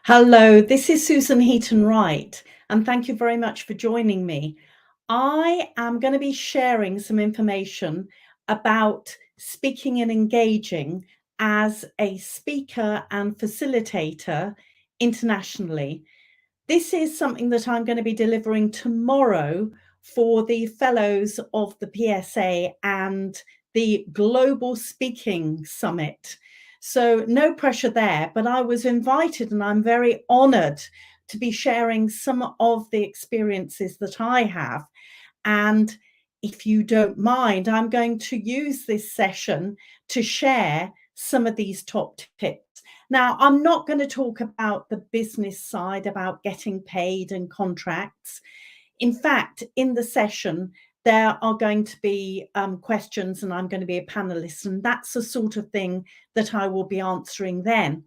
Hello, this is Susan Heaton Wright, and thank you very much for joining me. I am going to be sharing some information about speaking and engaging as a speaker and facilitator internationally. This is something that I'm going to be delivering tomorrow for the fellows of the PSA and the Global Speaking Summit. So, no pressure there, but I was invited and I'm very honored to be sharing some of the experiences that I have. And if you don't mind, I'm going to use this session to share some of these top tips. Now, I'm not going to talk about the business side, about getting paid and contracts. In fact, in the session, there are going to be questions, and I'm going to be a panelist, and that's the sort of thing that I will be answering then.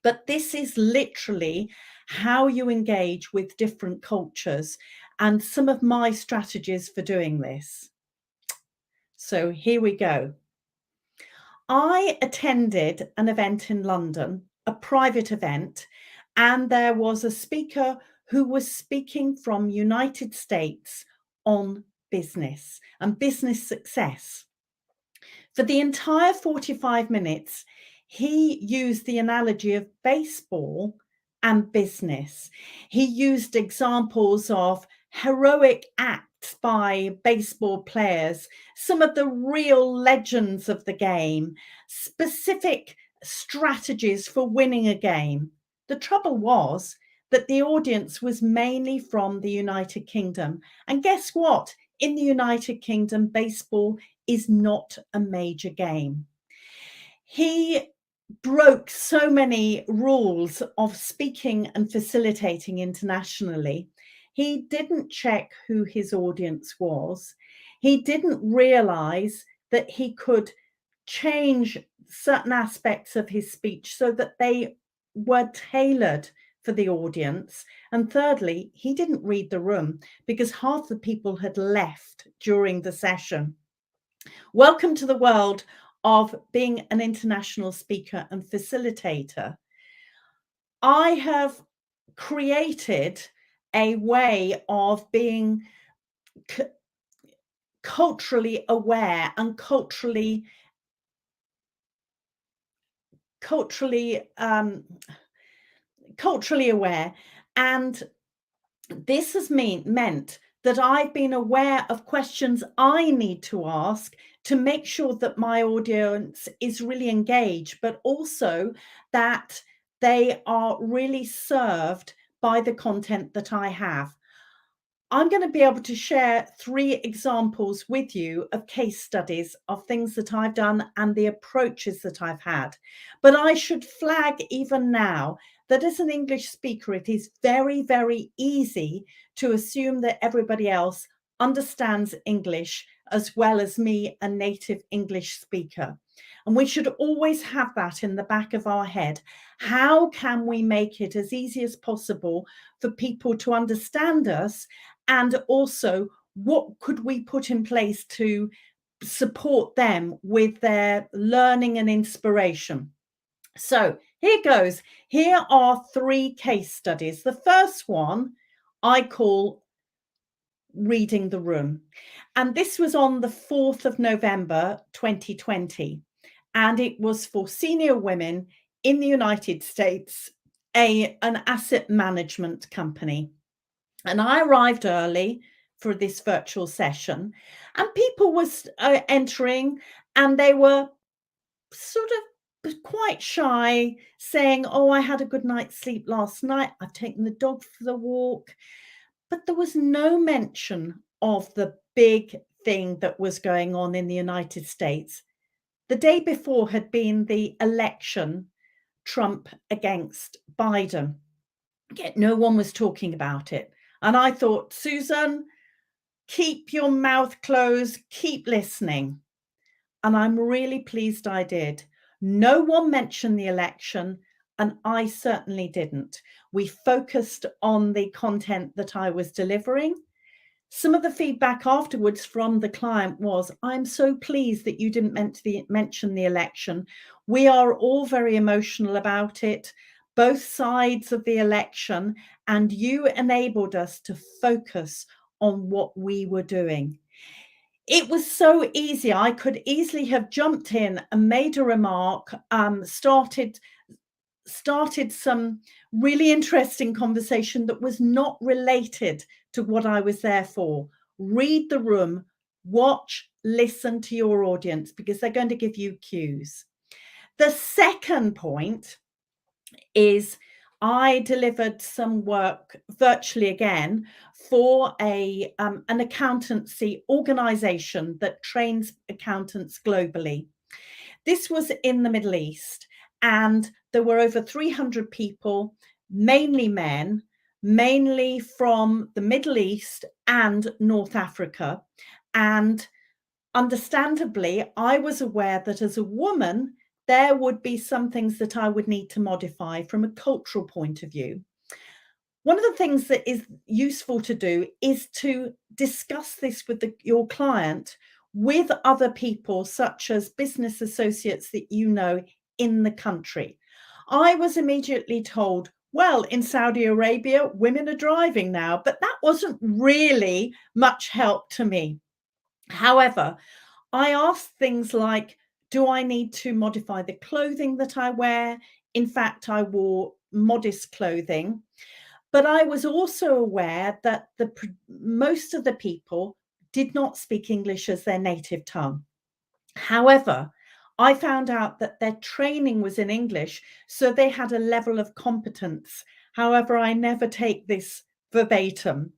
But this is literally how you engage with different cultures and some of my strategies for doing this. So here we go. I attended an event in London, a private event, and there was a speaker who was speaking from United States on business and business success. For the entire 45 minutes, he used the analogy of baseball and business. He used examples of heroic acts by baseball players, some of the real legends of the game, specific strategies for winning a game. The trouble was that the audience was mainly from the United Kingdom. And guess what? In the United Kingdom, baseball is not a major game. He broke so many rules of speaking and facilitating internationally. He didn't check who his audience was. He didn't realize that he could change certain aspects of his speech so that they were tailored for the audience. And thirdly, he didn't read the room because half the people had left during the session. Welcome to the world of being an international speaker and facilitator. I have created a way of being culturally aware and culturally aware, and this has meant that I've been aware of questions I need to ask to make sure that my audience is really engaged, but also that they are really served by the content that I have. I'm going to be able to share 3 examples with you of case studies of things that I've done and the approaches that I've had. But I should flag even now that as an English speaker, it is very, very easy to assume that everybody else understands English as well as me, a native English speaker. And we should always have that in the back of our head. How can we make it as easy as possible for people to understand us? And also, what could we put in place to support them with their learning and inspiration? So here goes. Here are 3 case studies. The first one I call reading the room. And this was on the 4th of November, 2020. And it was for senior women in the United States, an asset management company. And I arrived early for this virtual session, and people was entering, and they were sort of quite shy, saying, "Oh, I had a good night's sleep last night. I've taken the dog for the walk." But there was no mention of the big thing that was going on in the United States. The day before had been the election, Trump against Biden. Yet no one was talking about it. And I thought, Susan, keep your mouth closed, keep listening. And I'm really pleased I did. No one mentioned the election, and I certainly didn't. We focused on the content that I was delivering. Some of the feedback afterwards from the client was, I'm so pleased that you didn't mention the election. We are all very emotional about it, both sides of the election, and you enabled us to focus on what we were doing. It was so easy. I could easily have jumped in and made a remark, started some really interesting conversation that was not related to what I was there for. Read the room, watch, listen to your audience, because they're going to give you cues. The second point is I delivered some work virtually again for an accountancy organization that trains accountants globally. This was in the Middle East, and there were over 300 people, mainly men, mainly from the Middle East and North Africa. And understandably, I was aware that as a woman, there would be some things that I would need to modify from a cultural point of view. One of the things that is useful to do is to discuss this with your client with other people, such as business associates that you know in the country. I was immediately told, well, in Saudi Arabia, women are driving now, but that wasn't really much help to me. However, I asked things like, do I need to modify the clothing that I wear? In fact, I wore modest clothing. But I was also aware that most of the people did not speak English as their native tongue. However, I found out that their training was in English, so they had a level of competence. However, I never take this verbatim,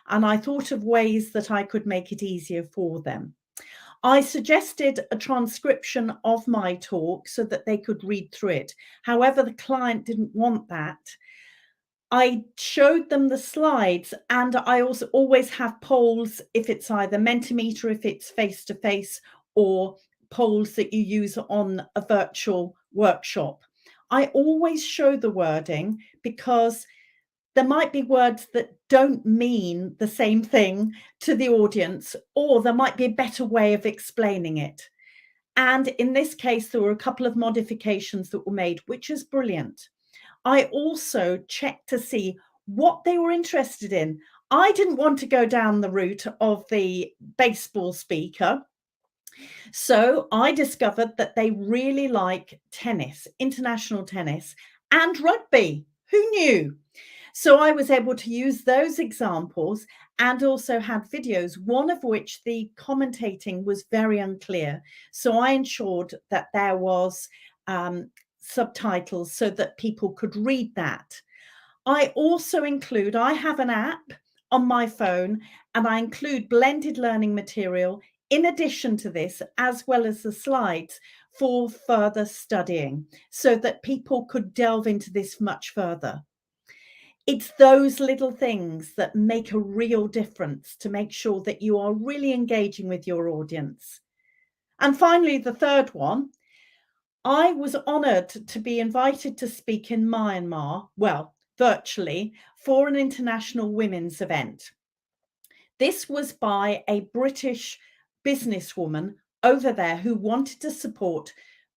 and I thought of ways that I could make it easier for them. I suggested a transcription of my talk so that they could read through it. However, the client didn't want that. I showed them the slides, and I also always have polls if it's either Mentimeter, if it's face-to-face, or polls that you use on a virtual workshop. I always show the wording because there might be words that don't mean the same thing to the audience, or there might be a better way of explaining it. And in this case, there were a couple of modifications that were made, which is brilliant. I also checked to see what they were interested in. I didn't want to go down the route of the baseball speaker. So I discovered that they really like tennis, international tennis, and rugby. Who knew? So I was able to use those examples and also had videos, one of which the commentating was very unclear. So I ensured that there was subtitles so that people could read that. I also I have an app on my phone, and I include blended learning material in addition to this, as well as the slides for further studying so that people could delve into this much further. It's those little things that make a real difference to make sure that you are really engaging with your audience. And finally, the third one, I was honored to be invited to speak in Myanmar, well, virtually, for an international women's event. This was by a British businesswoman over there who wanted to support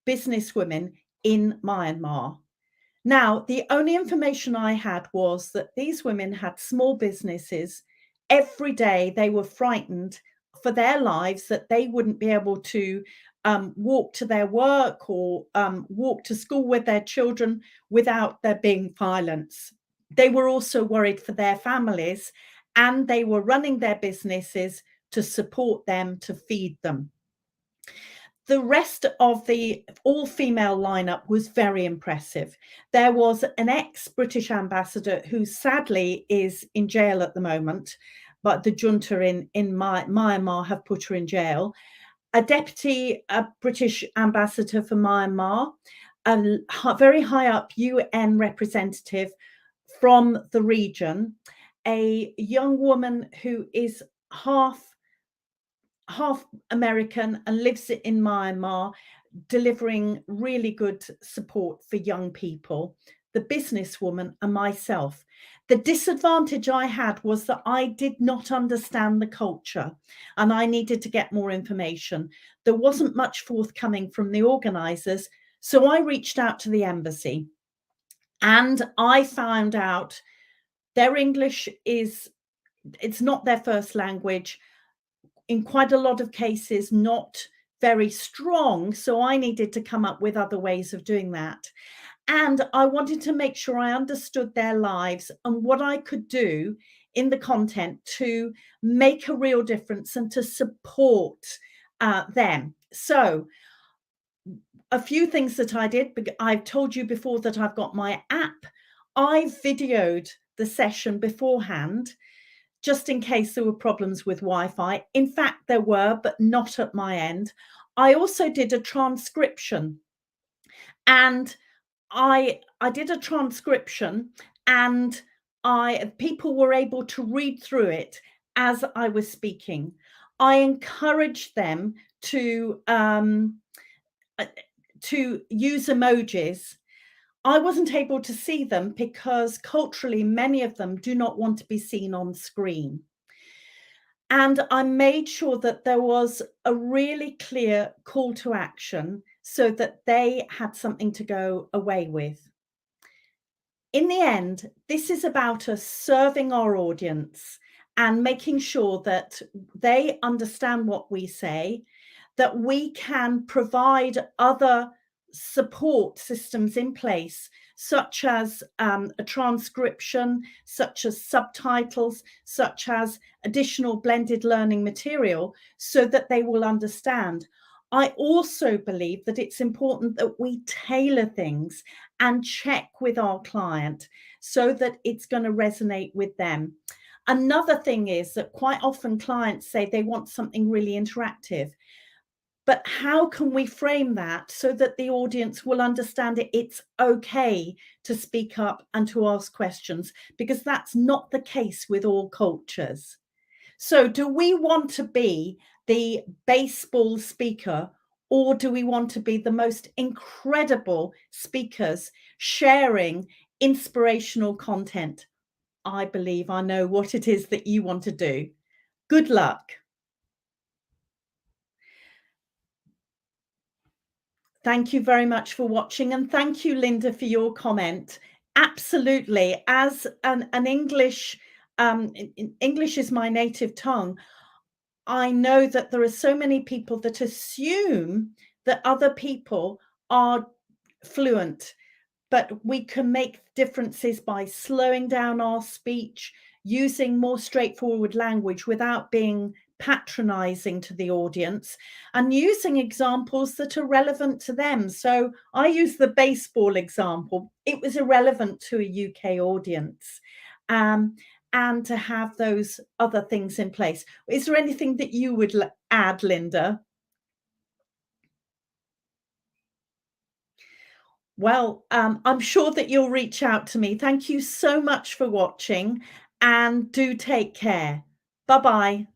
businesswomen in Myanmar. Now, the only information I had was that these women had small businesses. Every day they were frightened for their lives that they wouldn't be able to walk to their work or walk to school with their children without there being violence. They were also worried for their families, and they were running their businesses to support them, to feed them. The rest of the all-female lineup was very impressive. There was an ex-British ambassador who sadly is in jail at the moment, but the junta in Myanmar have put her in jail. A deputy British ambassador for Myanmar, a very high up UN representative from the region, a young woman who is half American and lives in Myanmar, delivering really good support for young people, the businesswoman, and myself. The disadvantage I had was that I did not understand the culture and I needed to get more information. There wasn't much forthcoming from the organisers, so I reached out to the embassy. And I found out their English it's not their first language. In quite a lot of cases, not very strong. So I needed to come up with other ways of doing that. And I wanted to make sure I understood their lives and what I could do in the content to make a real difference and to support them. So a few things that I did, I've told you before that I've got my app. I videoed the session beforehand, just in case there were problems with Wi-Fi. In fact, there were, but not at my end. I also did a transcription, and I did a transcription, and people were able to read through it as I was speaking. I encouraged them uh, to use emojis. I wasn't able to see them because culturally, many of them do not want to be seen on screen. And I made sure that there was a really clear call to action so that they had something to go away with. In the end, this is about us serving our audience and making sure that they understand what we say, that we can provide other support systems in place, such as a transcription, such as subtitles, such as additional blended learning material, so that they will understand. I also believe that it's important that we tailor things and check with our client so that it's going to resonate with them. Another thing is that quite often clients say they want something really interactive. But how can we frame that so that the audience will understand it's okay to speak up and to ask questions? Because that's not the case with all cultures. So, do we want to be the baseball speaker, or do we want to be the most incredible speakers sharing inspirational content? I believe I know what it is that you want to do. Good luck. Thank you very much for watching, and thank you, Linda, for your comment. Absolutely. As an English, English is my native tongue. I know that there are so many people that assume that other people are fluent, but we can make differences by slowing down our speech, using more straightforward language without being patronizing to the audience, and using examples that are relevant to them. So I use the baseball example. It was irrelevant to a UK audience. Um, and to have those other things in place. Is there anything that you would add, Linda? Well, I'm sure that you'll reach out to me. Thank you so much for watching, and do take care. Bye bye.